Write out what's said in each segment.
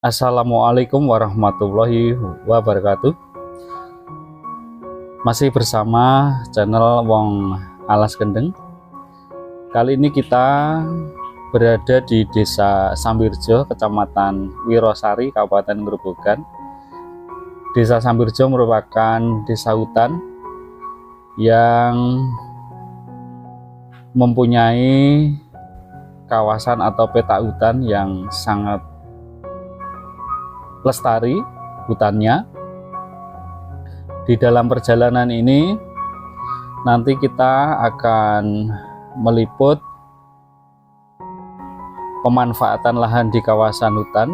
Assalamualaikum warahmatullahi wabarakatuh. Masih bersama channel Wong Alas Kendeng. Kali ini kita berada di Desa Sambirjo, Kecamatan Wirosari, Kabupaten Grobogan. Desa Sambirjo merupakan desa hutan yang mempunyai kawasan atau peta hutan yang sangat lestari hutannya. Di dalam perjalanan ini nanti kita akan meliput pemanfaatan lahan di kawasan hutan.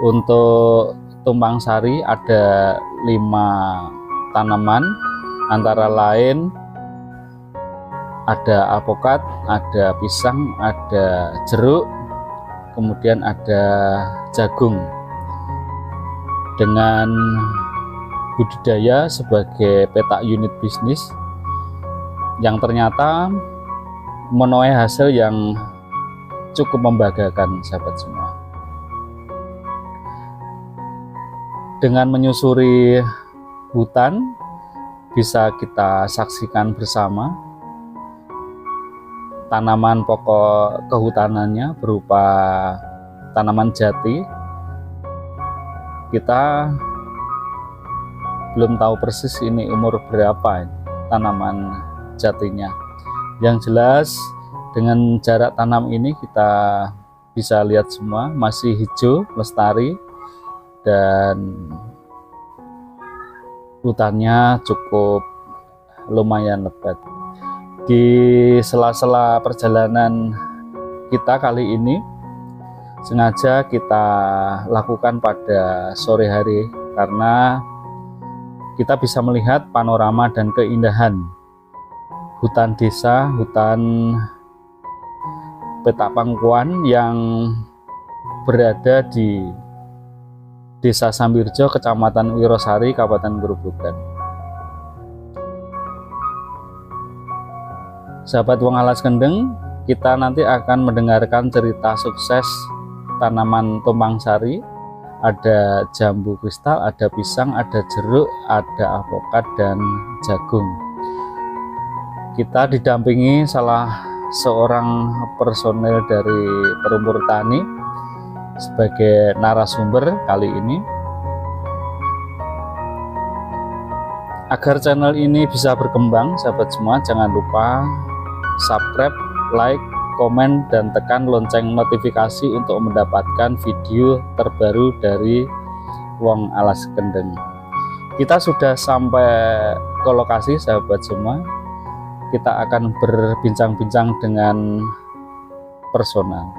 Untuk tumpang sari ada 5 tanaman, antara lain ada alpukat, ada pisang, ada jeruk, kemudian ada jagung. Dengan budidaya sebagai petak unit bisnis yang ternyata menuai hasil yang cukup membanggakan, sahabat semua. Dengan menyusuri hutan bisa kita saksikan bersama tanaman pokok kehutanannya berupa tanaman jati. Kita belum tahu persis ini umur berapa tanaman jatinya. Yang jelas dengan jarak tanam ini kita bisa lihat semua masih hijau, lestari, dan hutannya cukup lumayan lebat. Di sela-sela perjalanan kita kali ini sengaja kita lakukan pada sore hari karena kita bisa melihat panorama dan keindahan hutan desa, hutan Petak Pangkuan yang berada di Desa Sambirjo, Kecamatan Wirosari, Kabupaten Grobogan. Sahabat Wong Alas Kendeng, kita nanti akan mendengarkan cerita sukses tanaman tumpang sari. Ada jambu kristal, ada pisang, ada jeruk, ada alpukat, dan jagung. Kita didampingi salah seorang personel dari Perumbur Tani sebagai narasumber kali ini. Agar channel ini bisa berkembang, sahabat semua, jangan lupa subscribe, like, komen, dan tekan lonceng notifikasi untuk mendapatkan video terbaru dari Wong Alas Kendeng. Kita sudah sampai ke lokasi, sahabat semua. Kita akan berbincang-bincang dengan personal.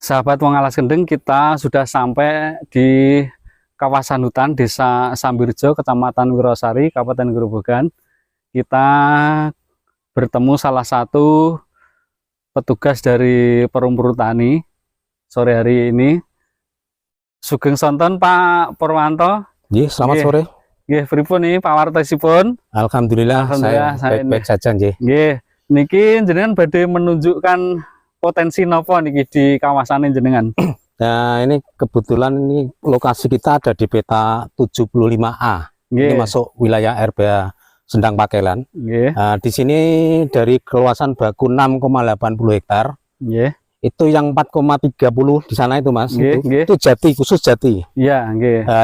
Sahabat Wong Alas Kendeng, kita sudah sampai di kawasan hutan Desa Sambirjo, Kecamatan Wirosari, Kabupaten Grobogan. Kita bertemu salah satu petugas dari Perumbur Tani sore hari ini. Sugeng sonten Pak Purwanto. Nggih, selamat sore. Nggih, pripun nih Pak Wartosipun? Alhamdulillah saya baik-baik saja nggih. Nggih, niki jenengan badhe menunjukkan potensi nopo niki di kawasan jenengan. Nah, ini kebetulan ini lokasi kita ada di peta 75A. Ini masuk wilayah RBA Sendang Pakelan. Nah, di sini dari keluasan baku 6,80 hektar. Itu yang 4,30 di sana itu, Mas. Itu jati, khusus jati. Iya,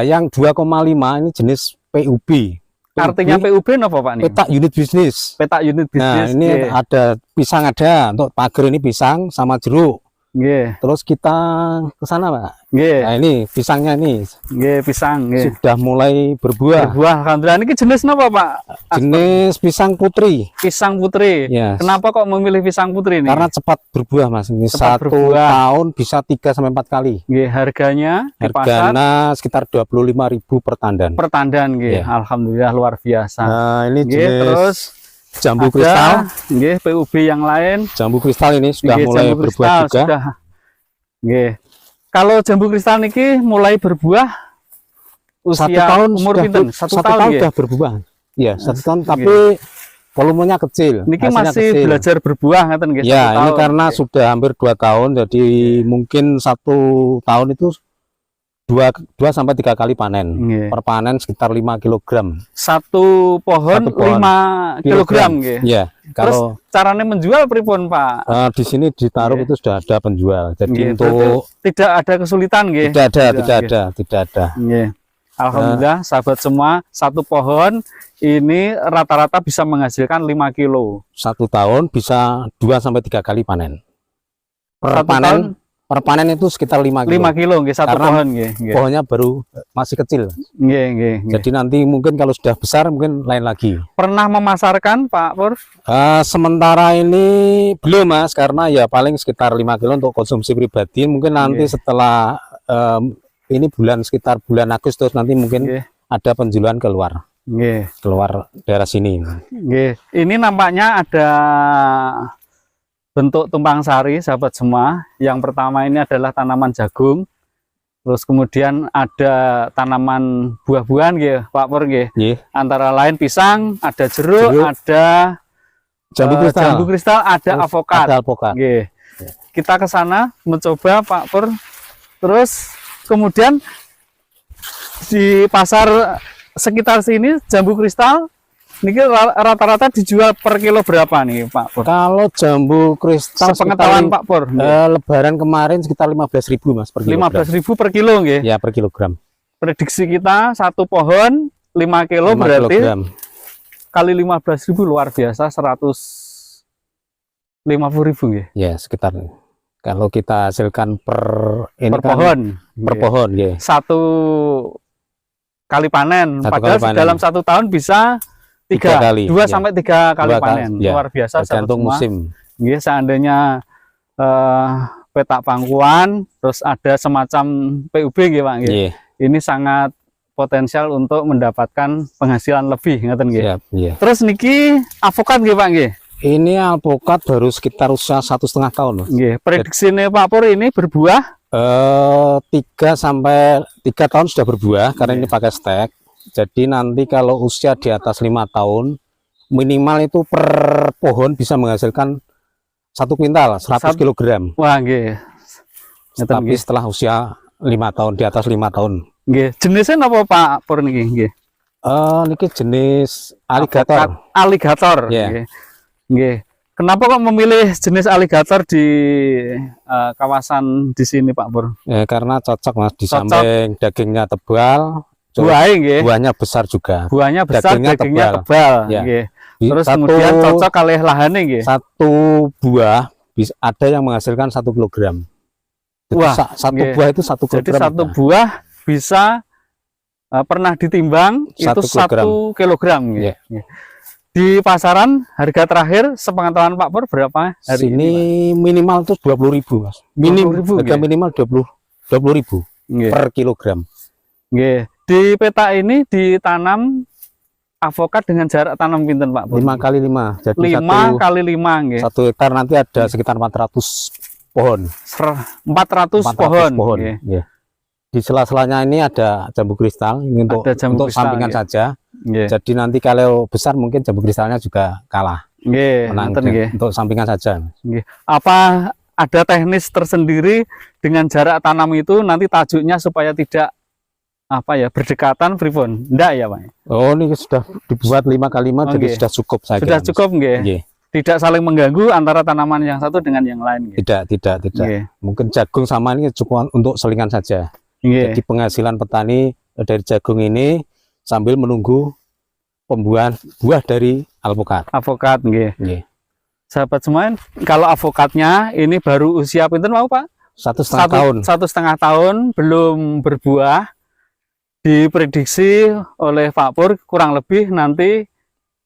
yang 2,5 ini jenis PUB. Artinya PUB apa Pak? Petak unit bisnis. Petak unit bisnis. Nah, ini ada pisang, ada untuk pagar ini pisang sama jeruk. Terus kita ke sana, Pak. Nah, ini pisangnya ini. Pisang. Sudah mulai berbuah. Alhamdulillah. Ini jenis apa, Pak? Jenis pisang putri. Pisang putri. Kenapa kok memilih pisang putri ini? Karena cepat berbuah, Mas. Ini cepat 1 tahun bisa 3 sampai 4 kali. Harganya di pasar sekitar 25.000 per tandan. Per tandan, Alhamdulillah luar biasa. Nah, ini jenis terus jambu kristal. Nggih, PUB yang lain. Jambu kristal ini sudah Nggih, mulai jambu berbuah kristal juga. Sudah. Nggih. Kalau jambu kristal niki mulai berbuah usia 1 tahun umur sudah, pinten? 1 tahun nggih. sudah berbuah. Iya, 1 tahun tapi volumenya kecil. Niki hasilnya masih kecil. belajar berbuah ngaten nggih. Ya, 1 ini tahun. karena sudah hampir 2 tahun, jadi mungkin 1 tahun itu 2 sampai 3 kali panen. Nggih. Per panen sekitar 5 kg. Satu pohon 5 kilogram nggih. Iya, Terus kalau caranya menjual pripun, Pak? di sini ditaruh itu sudah ada penjual. Jadi Nggih, untuk tidak ada kesulitan nggih. tidak ada. Nggih. Alhamdulillah sahabat semua, satu pohon ini rata-rata bisa menghasilkan 5 kilo. 1 tahun bisa 2 sampai 3 kali panen. Per panen itu sekitar 5 kilo. 5 kilo nggih satu Karena pohon nggih. Pohonnya baru masih kecil. Nggih, nggih. Jadi nanti mungkin kalau sudah besar mungkin lain lagi. Pernah memasarkan Pak Pur? Sementara ini belum Mas, karena ya paling sekitar 5 kilo untuk konsumsi pribadi. Mungkin nanti setelah ini sekitar bulan Agustus nanti mungkin ada penjualan keluar daerah sini. Nggih. Ini nampaknya ada bentuk tumpang sari sahabat semua. Yang pertama ini adalah tanaman jagung. Terus kemudian ada tanaman buah-buahan nggih, Pak Pur nggih. Antara lain pisang, ada jeruk, ada jambu kristal, ada avokat. Nggih. Kita ke sana mencoba Pak Pur. Terus kemudian di pasar sekitar sini jambu kristal niki rata-rata dijual per kilo berapa nih Pak Pur? Kalau jambu kristal sepengetahuan Pak Pur, lebaran kemarin sekitar 15.000 Mas per kilogram. 15.000 per kilo nggih? Ya, per kilogram. Prediksi kita satu pohon 5 kilo 5 berarti kilogram. Kali 15.000 luar biasa 150.000 nggih. Ya, sekitar. Kalau kita hasilkan per pohon ya. 1 kali panen. Padahal dalam 1 tahun bisa 2 sampai 3 kali panen. Luar biasa. Tergantung musim. Seandainya petak pangkuan, terus ada semacam PUB nggih Pak nggih. Ini sangat potensial untuk mendapatkan penghasilan lebih ngoten nggih. Terus niki avokat nggih Pak nggih. Ini alpukat baru sekitar usia 1,5 tahun. Nggih, prediksinya Pak Pur ini berbuah 3 sampai 3 tahun sudah berbuah karena ini pakai stek. Jadi nanti kalau usia di atas 5 tahun minimal itu per pohon bisa menghasilkan 1 kuintal 100 kg. Wah, nggih. Tapi setelah usia 5 tahun, di atas 5 tahun. Nggih. Jenisnya apa Pak Pur niki nggih? Niki jenis aligator. Aligator. Nggih. Nggih. Kenapa kok memilih jenis aligator di kawasan di sini Pak Pur? Karena cocok Mas, di samping dagingnya tebal. Buahnya besar juga. Buahnya besar, dagingnya tebal. Ya. Terus kemudian cocok kali lahannya nggih. 1 buah bisa ada yang menghasilkan 1 kilogram. Wah, 1 buah itu 1 kilogram. Jadi 1 buah bisa pernah ditimbang 1 itu 1 kilogram. Di pasaran harga terakhir sepengetahuan Pak Pur berapa hari ini? Minimal tuh 20.000 Mas. Minimal 20.000 per kilogram. Nggih. Di peta ini ditanam avokat dengan jarak tanam pinten Pak Pur? 5 kali 5. Jadi 5 kali 5 nggih. 1 hektar nanti ada sekitar 400 pohon. 400 pohon. Nggih. Di sela-selanya ini ada jambu kristal ini untuk sampingan saja. Jadi nanti kalau besar mungkin jambu kristalnya juga kalah. Menang untuk sampingan saja. Apa ada teknis tersendiri dengan jarak tanam itu nanti tajuknya supaya tidak berdekatan pripun? Enggak ya Pak? Oh, ini sudah dibuat 5 kali 5 jadi sudah cukup saja. Sudah cukup nggih. Tidak saling mengganggu antara tanaman yang satu dengan yang lain. Tidak. Mungkin jagung sama ini cuma untuk selingan saja. Jadi penghasilan petani dari jagung ini sambil menunggu pembuahan buah dari alpukat. Avokat nggih. Sahabat semua, kalau avokatnya ini baru usia pinten mau Pak? 1,5 tahun. 1,5 tahun belum berbuah. Diprediksi oleh Pak Pur kurang lebih nanti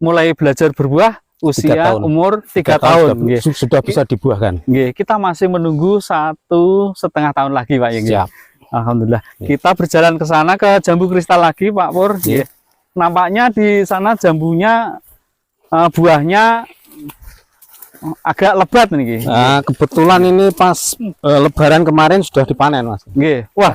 mulai belajar berbuah usia umur 3 tahun. Sudah bisa dibuahkan. Kita masih menunggu 1,5 tahun lagi Pak. Siap. Alhamdulillah. Kita berjalan ke sana ke jambu kristal lagi Pak Pur. Nampaknya di sana jambunya buahnya agak lebat nih. Kebetulan ini pas Lebaran kemarin sudah dipanen, Mas. Nggih. Wah,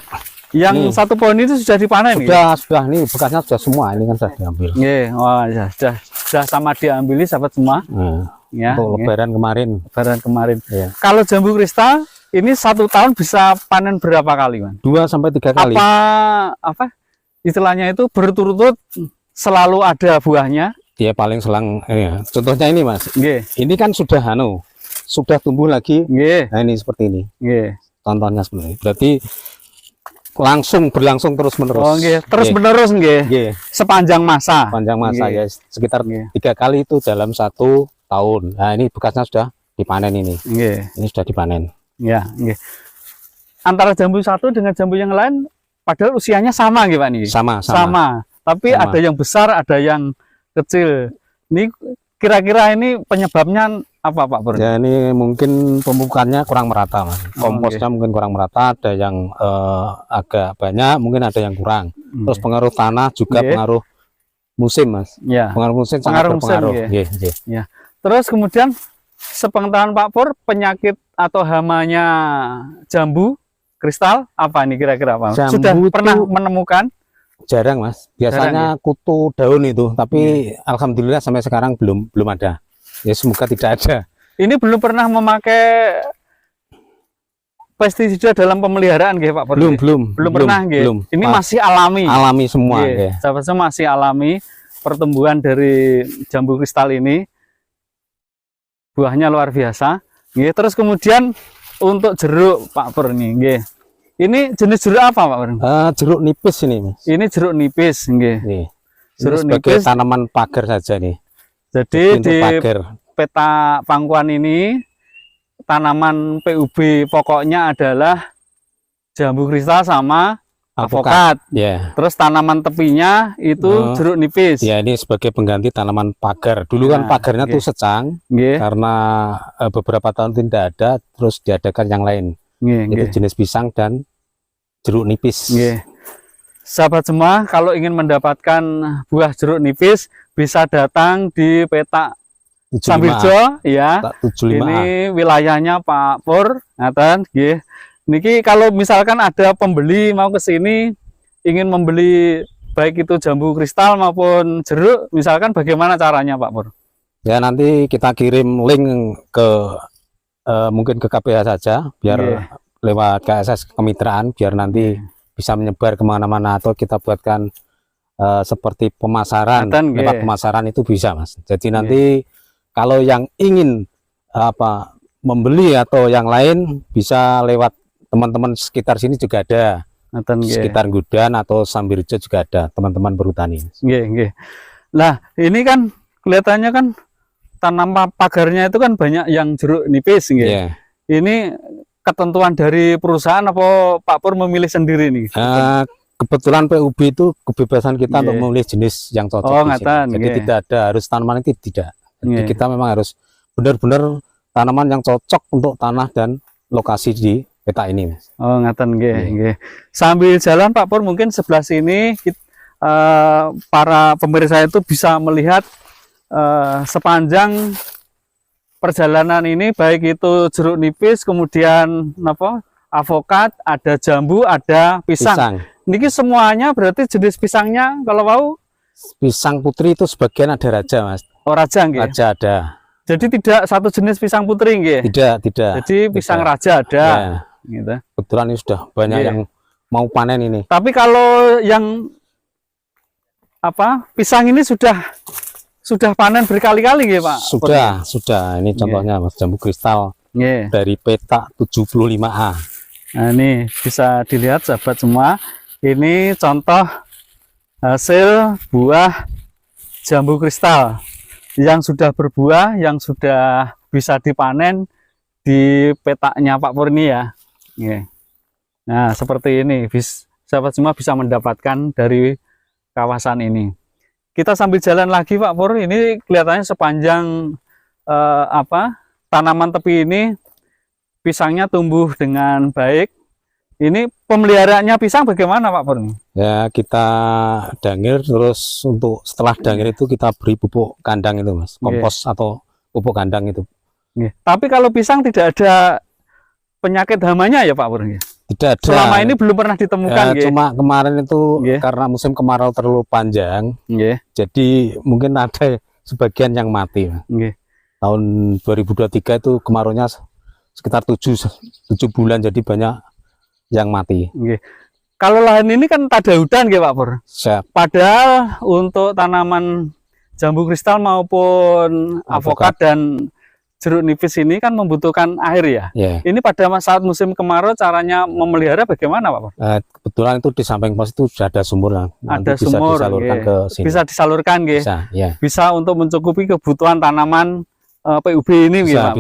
yang Nih. satu pohon itu sudah dipanen. Sudah nih bekasnya sudah semua, ini kan sudah diambil. Nggih. Wah, ya, sudah sama diambil sahabat semua. Ya, untuk Lebaran kemarin. Lebaran kemarin. Ya. Kalau jambu kristal ini 1 tahun bisa panen berapa kali, Man? 2 sampai 3 kali. Apa istilahnya itu berturut-turut selalu ada buahnya? Dia paling selang, ya. Contohnya ini, Mas. Nggih. Ini kan sudah sudah tumbuh lagi. Nggih. Nah, ini seperti ini. Nggih. Contohnya seperti ini. Berarti berlangsung terus menerus. Oh, nggih. Terus menerus nggih. Nggih. Sepanjang masa. Panjang masa Nggih. ya, sekitar Nggih. 3 kali itu dalam 1 tahun. Nah, ini bekasnya sudah dipanen ini. Nggih. Ini sudah dipanen. Ya, nggih. Antara jambu satu dengan jambu yang lain padahal usianya sama nggih, Pak nih. Sama. Tapi Sama. ada yang besar, ada yang kecil. Ini kira-kira ini penyebabnya apa, Pak Pur? Ya, ini mungkin pemupukannya kurang merata, Mas. Komposnya nggih. mungkin kurang merata, ada yang agak banyak, mungkin ada yang kurang. Terus pengaruh tanah juga Nggih. pengaruh musim, Mas. Ya. Pengaruh musim sangat Pengaruh musim, berpengaruh. nggih. Nggih. Ya. Terus kemudian sepengetahuan Pak Pur, penyakit atau hamanya jambu kristal apa nih kira-kira, Pak? Jambu Sudah itu pernah menemukan? jarang, Mas. Biasanya kutu daun itu, tapi alhamdulillah sampai sekarang belum ada. Ya semoga tidak ada. Ini belum pernah memakai pestisida dalam pemeliharaan nggih, Pak Pur? Belum Pernah nggih. Ini masih alami. Alami semua, Nggih. nggih. Sahabat semua masih alami pertumbuhan dari jambu kristal ini. Buahnya luar biasa. Nggih. Terus kemudian untuk jeruk Pak Pur nih, nggih. Ini jenis jeruk apa, Pak Pur? Jeruk nipis ini, Mas. Ini jeruk nipis, nggih. Nih. Jeruk Ini sebagai nipis. tanaman pagar saja nih. Jadi Untuk di pagar. peta pangkuan ini tanaman PUB pokoknya adalah jambu kristal sama alpukat. Ya. Terus tanaman tepinya itu jeruk nipis. Ya, ini sebagai pengganti tanaman pagar. Dulu kan pagarnya tuh secang, Nggih. karena beberapa tahun tidak ada, terus diadakan yang lain. Nggih, Itu nggih. jenis pisang dan jeruk nipis. Nggih. Sahabat semua, kalau ingin mendapatkan buah jeruk nipis bisa datang di petak 75A. Sambiljo ya. Tak 75A. Ini wilayahnya Pak Pur, ngaten nggih. Niki kalau misalkan ada pembeli mau ke sini ingin membeli baik itu jambu kristal maupun jeruk, misalkan bagaimana caranya, Pak Pur? Ya, nanti kita kirim link ke mungkin ke KPH saja, biar lewat KSS kemitraan, biar nanti bisa menyebar kemana-mana, atau kita buatkan seperti pemasaran. Lewat pemasaran itu bisa, Mas. Jadi nanti kalau yang ingin membeli atau yang lain bisa lewat teman-teman sekitar sini juga ada. Sekitar Gudan atau Sambirjo juga ada teman-teman berhutani. Nggih. Nah, ini kan kelihatannya kan tanaman pagarnya itu kan banyak yang jeruk nipis, nggih. Ini ketentuan dari perusahaan apa Pak Pur memilih sendiri nih? Kebetulan PUB itu kebebasan kita untuk memilih jenis yang cocok. Jadi tidak ada harus tanaman itu tidak. Jadi kita memang harus benar-benar tanaman yang cocok untuk tanah dan lokasi di peta ini, Mas. Oh, ngaten nggih. Sambil jalan Pak Pur, mungkin sebelah sini para pemirsa itu bisa melihat sepanjang perjalanan ini, baik itu jeruk nipis, kemudian avokat, ada jambu, ada pisang. Niki semuanya berarti jenis pisangnya kalau mau pisang putri itu sebagian ada raja, Mas. Oh, raja nggih. Raja ada. Jadi tidak satu jenis pisang putri nggih. Tidak. Jadi pisang raja ada. Gitu. Kebetulan ini sudah banyak yang mau panen ini. Tapi kalau yang pisang ini sudah panen berkali-kali nggih, Pak? Sudah. Ini contohnya, Mas, jambu kristal dari peta 75A. Nah, ini bisa dilihat sahabat semua. Ini contoh hasil buah jambu kristal yang sudah berbuah, yang sudah bisa dipanen di petaknya Pak Pur ini ya. Nah, seperti ini, sahabat semua bisa mendapatkan dari kawasan ini. Kita sambil jalan lagi, Pak Pur. Ini kelihatannya sepanjang tanaman tepi ini pisangnya tumbuh dengan baik. Ini pemeliharaannya pisang bagaimana Pak Pur? Ya kita dangir, terus untuk setelah dangir itu kita beri pupuk kandang itu Mas, kompos atau pupuk kandang itu. Tapi kalau pisang tidak ada penyakit hamanya ya Pak Pur? Tidak ada. Selama ini belum pernah ditemukan. Cuma kemarin itu karena musim kemarau terlalu panjang, jadi mungkin ada sebagian yang mati. Tahun 2023 itu kemaraunya sekitar 7 bulan, jadi banyak yang mati. Kalau lahan ini kan tak ada hutan Pak Pur. Siap. Padahal untuk tanaman jambu kristal maupun avokat dan jeruk nipis ini kan membutuhkan air ya. Ini pada saat musim kemarau caranya memelihara bagaimana Pak Pur? Kebetulan itu di samping pos itu sudah ada sumur. Ada bisa sumur, disalurkan ke sini. Bisa disalurkan bisa untuk mencukupi kebutuhan tanaman PUB ini bisa.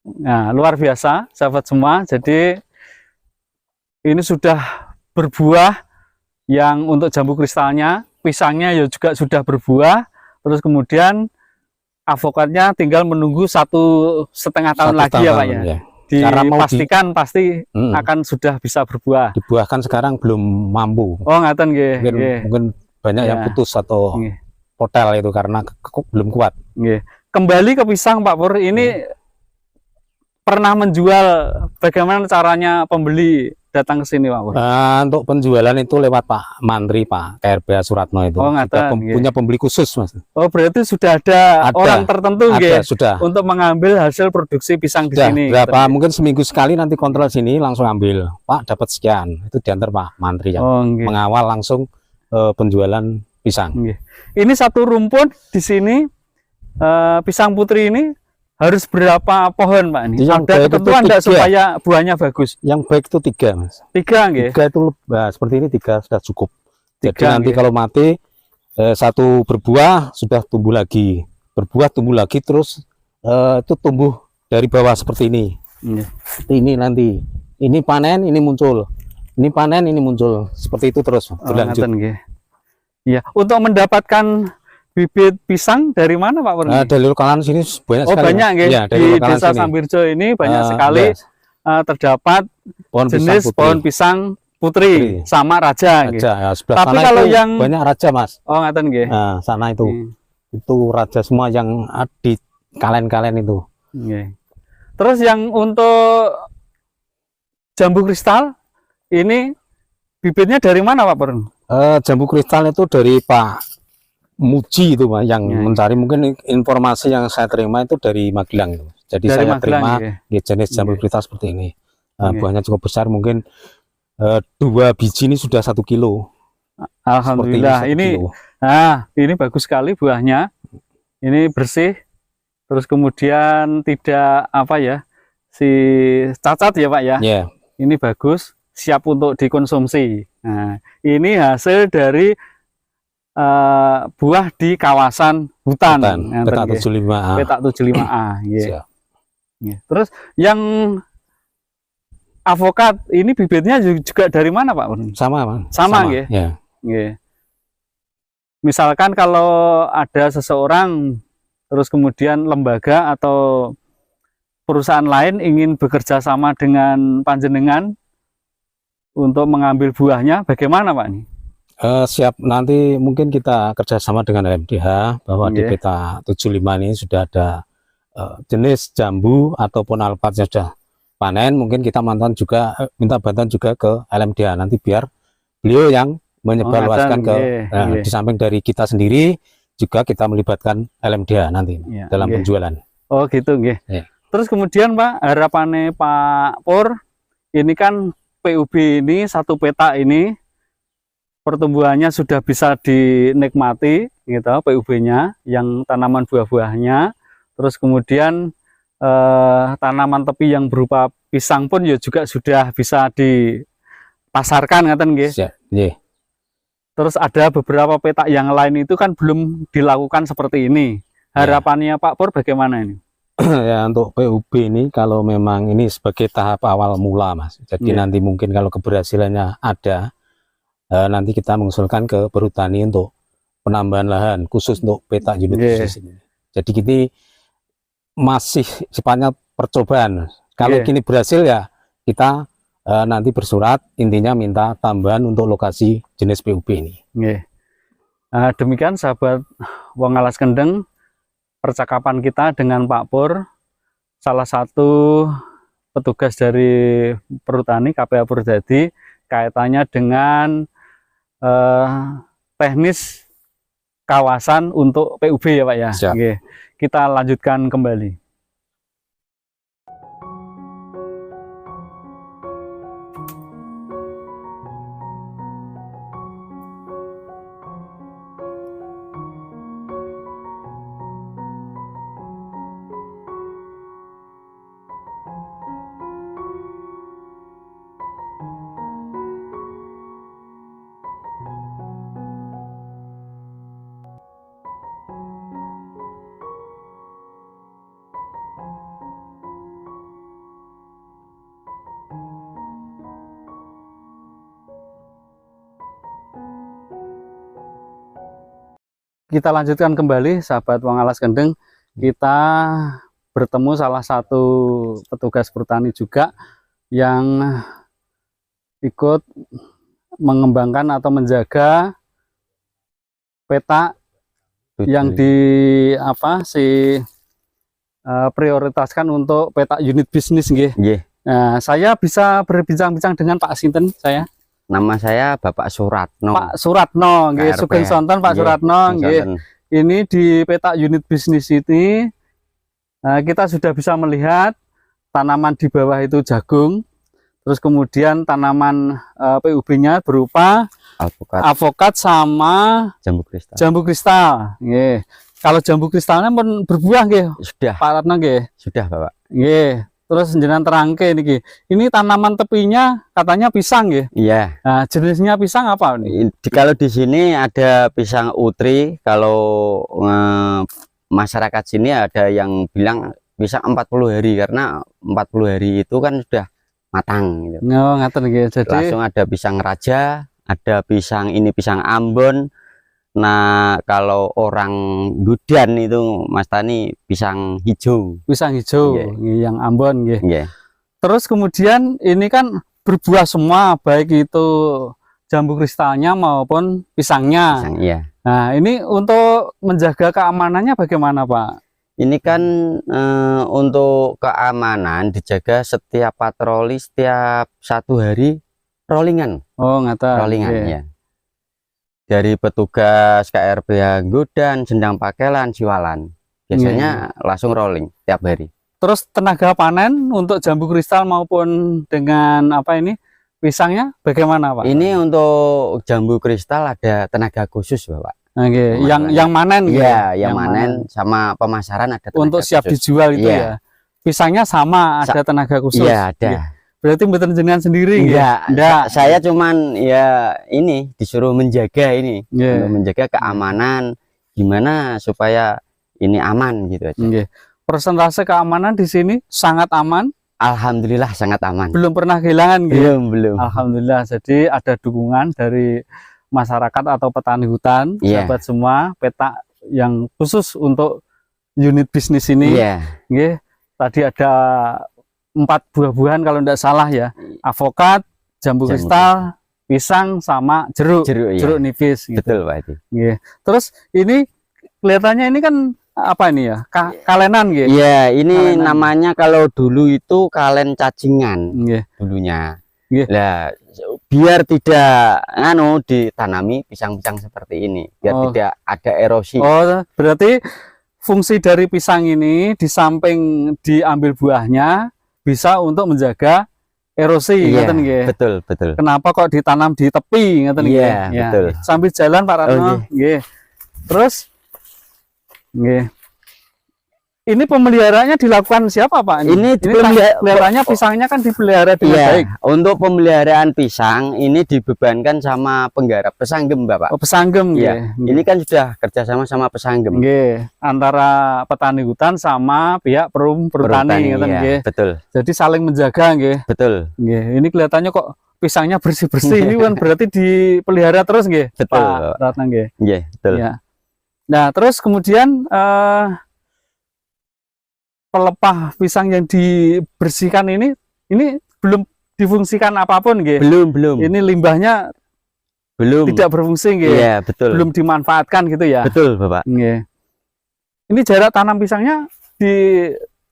Nah, luar biasa sahabat semua. Jadi ini sudah berbuah yang untuk jambu kristalnya, pisangnya ya juga sudah berbuah. Terus kemudian avokatnya tinggal menunggu 1,5 tahun lagi ya Pak ya. Dipastikan pasti akan sudah bisa berbuah. Dibuahkan sekarang belum mampu. Oh ngaten nggih. Mungkin banyak yang putus atau potel itu karena belum kuat. Kembali ke pisang Pak Pur, ini pernah menjual, bagaimana caranya pembeli datang ke sini Pak Pur? Untuk penjualan itu lewat Pak Mantri, Pak KRBA Suratno itu. Punya pembeli khusus Mas. Oh berarti sudah ada orang tertentu sudah untuk mengambil hasil produksi pisang di sini. Berapa mungkin seminggu sekali nanti kontrol sini langsung ambil. Pak dapat sekian, itu diantar Pak Mantri yang mengawal langsung penjualan pisang. Ini satu rumpun di sini pisang putri ini harus berapa pohon Pak ini? Ada ketentuan enggak supaya buahnya bagus? Yang baik itu 3 Mas. 3 nggih. 3 itu seperti ini 3 sudah cukup. Jadi nanti kalau mati satu berbuah sudah tumbuh lagi. Berbuah tumbuh lagi terus itu tumbuh dari bawah seperti ini. Ini nanti ini panen ini muncul. Ini panen ini muncul. Seperti itu terus berlanjut. Iya, untuk mendapatkan bibit pisang dari mana Pak Pur? Dari lokalan sini banyak sekali. Banyak ya, di desa Sambirjo ini banyak sekali terdapat jenis pohon pisang putri sama raja. Tapi kalau yang banyak raja Mas. Oh ngaten nggih. Nah, sana itu raja semua yang di kalen-kalen itu. Terus yang untuk jambu kristal ini bibitnya dari mana Pak Pur? Jambu kristal itu dari Pak Muji itu Pak yang mencari, mungkin informasi yang saya terima itu dari Magelang itu. Jadi dari saya terima jenis jambu kristal seperti ini. Buahnya cukup besar, mungkin 2 biji ini sudah 1 kilo. Alhamdulillah ini ini bagus sekali buahnya. Ini bersih. Terus kemudian tidak cacat ya Pak ya. Ini bagus, siap untuk dikonsumsi. Nah, ini hasil dari buah di kawasan hutan petak 75A. Petak 75A. Terus yang avokat ini bibitnya juga dari mana Pak? Sama ya. Misalkan kalau ada seseorang terus kemudian lembaga atau perusahaan lain ingin bekerja sama dengan panjenengan untuk mengambil buahnya, bagaimana Pak ini? Siap, nanti mungkin kita kerjasama dengan LMDH bahwa di peta 75 ini sudah ada jenis jambu ataupun alpat yang sudah panen. Mungkin kita minta bantuan juga ke LMDH nanti biar beliau yang menyebarluaskan di samping dari kita sendiri juga kita melibatkan LMDH nanti dalam penjualan. Oh gitu nggih. Terus kemudian Pak, harapannya Pak Pur ini kan PUB ini satu peta ini pertumbuhannya sudah bisa dinikmati gitu, PUB-nya yang tanaman buah-buahnya. Terus kemudian tanaman tepi yang berupa pisang pun ya juga sudah bisa dipasarkan ngaten nggih. Terus ada beberapa petak yang lain itu kan belum dilakukan seperti ini. Harapannya Pak Pur bagaimana ini? Ya untuk PUB ini kalau memang ini sebagai tahap awal mula Mas. Jadi nanti mungkin kalau keberhasilannya ada, nanti kita mengusulkan ke Perhutani untuk penambahan lahan khusus untuk petak unit khusus ini. Jadi ini masih sifatnya percobaan. Kalau kini berhasil ya kita nanti bersurat intinya minta tambahan untuk lokasi jenis PUB ini. Demikian sahabat Wong Alas Kendeng, percakapan kita dengan Pak Pur, salah satu petugas dari Perhutani KPH Purwodadi, kaitannya dengan teknis kawasan untuk PUB ya Pak ya. Kita lanjutkan kembali. Kita lanjutkan kembali sahabat Wong Alas Kendeng. Kita bertemu salah satu petugas perhutani juga yang ikut mengembangkan atau menjaga peta yang prioritaskan untuk peta unit bisnis nggih. Nah, saya bisa berbincang-bincang dengan Pak Sinten saya. Nama saya Bapak Suratno. Pak Suratno, nggih, Sugeng Sonten Pak Suratno, nggih. Ini di peta unit bisnis ini kita sudah bisa melihat tanaman di bawah itu jagung, terus kemudian tanaman PUB-nya berupa alpukat sama jambu kristal. Nggih. Kalau jambu kristalnya pun berbuah nggih. Sudah. Pak Ratno nggih. Sudah, Bapak. Nggih. Terus jenengan terangke niki. Ini tanaman tepinya katanya pisang nggih. Iya. Nah, jenisnya pisang apa nih? Kalau di sini ada pisang utri, kalau masyarakat sini ada yang bilang pisang 40 hari karena 40 hari itu kan sudah matang gitu. Oh, ngaten nggih. Jadi langsung ada pisang raja, ada pisang ini pisang Ambon. Nah, kalau orang Gudan itu Mas Tani pisang hijau. Pisang hijau, yang Ambon nggih. Terus kemudian ini kan berbuah semua, baik itu jambu kristalnya maupun pisangnya. Nah, ini untuk menjaga keamanannya bagaimana, Pak? Ini kan untuk keamanan dijaga setiap patroli setiap 1 hari rollingan. Oh, ngaten. Rollingan ya. Dari petugas KRPH Gudan, Sendang Pakelan, Siwalan. Biasanya langsung rolling tiap hari. Terus tenaga panen untuk jambu kristal maupun dengan pisangnya bagaimana, Pak? Ini untuk jambu kristal ada tenaga khusus, Bapak. Yang manen yang manen sama pemasaran ada tenaga untuk siap khusus. Dijual itu ya. Pisangnya sama ada tenaga khusus. Iya, ada. Berarti mboten jenengan sendiri enggak. Saya cuman ya ini disuruh menjaga ini, untuk menjaga keamanan gimana supaya ini aman gitu aja. Persentase keamanan di sini sangat aman. Alhamdulillah sangat aman. Belum pernah kehilangan gitu. Belum. Alhamdulillah. Jadi ada dukungan dari masyarakat atau petani hutan, sahabat semua, peta yang khusus untuk unit bisnis ini. Tadi ada 4 buah-buahan kalau tidak salah ya, avokat, jambu kristal, pisang sama jeruk nipis. Gitu. Betul Pak itu. Terus ini kelihatannya ini kan apa ini ya? Kalenan gitu. Iya, ini kalenan. Namanya kalau dulu itu kalen cacingan dulunya. Lah biar tidak ditanami pisang-pisang seperti ini, biar tidak ada erosi. Oh, berarti fungsi dari pisang ini di samping diambil buahnya bisa untuk menjaga erosi, betul. Kenapa kok ditanam di tepi, betul. Sambil jalan Pak Ratno, terus, ini pemeliharaannya dilakukan siapa Pak? Ini kelihatannya pisangnya kan dipelihara dengan baik. Untuk pemeliharaan pisang ini dibebankan sama penggarap pesanggem, Bapak. Oh, pesanggem, Ini kan sudah kerjasama sama pesanggem. Antara petani hutan sama pihak perhutani, betul. Jadi saling menjaga, Betul. Ini kelihatannya kok pisangnya bersih-bersih. Ini kan berarti dipelihara terus, betul, Pak Ratna, betul. Nah, terus kemudian pelepah pisang yang dibersihkan ini belum difungsikan apapun nggih. Belum. Ini limbahnya Belum. tidak berfungsi nggih. Iya, betul. Belum dimanfaatkan gitu ya. Betul, Bapak. Nggih. Ini jarak tanam pisangnya di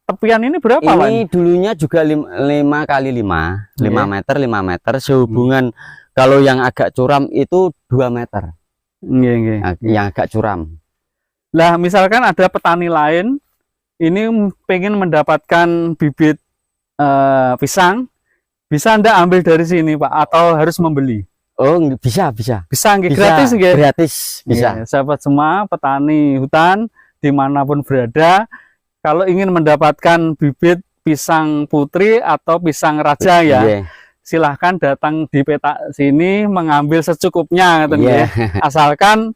tepian ini berapa, Wan? Ini dulunya juga 5 kali 5 meter, 5 meter sehubungan. Kalau yang agak curam itu 2 meter. Nggih. Yang agak curam. Lah, misalkan ada petani lain ini pengen mendapatkan bibit pisang, bisa Anda ambil dari sini, Pak, atau harus membeli? Oh, bisa. Bisa nggih, gratis nggih? Gratis, bisa. Nggih, sahabat semua petani hutan dimanapun berada, kalau ingin mendapatkan bibit pisang putri atau pisang raja ya, Iya. silahkan datang di petak sini mengambil secukupnya, gitu Iya. ya. Asalkan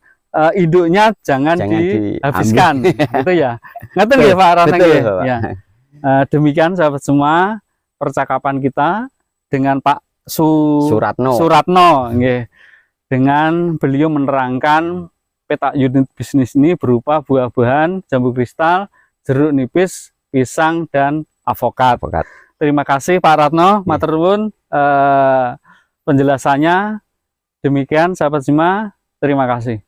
induknya jangan dihabiskan, gitu ya. Ngerti nggih Pak Rana? Ya. Demikian sahabat semua percakapan kita dengan Pak Suratno, nggih. Dengan beliau menerangkan peta unit bisnis ini berupa buah-buahan, jambu kristal, jeruk nipis, pisang, dan avokat. Terima kasih Pak Ratno, matur nuwun penjelasannya. Demikian sahabat semua, terima kasih.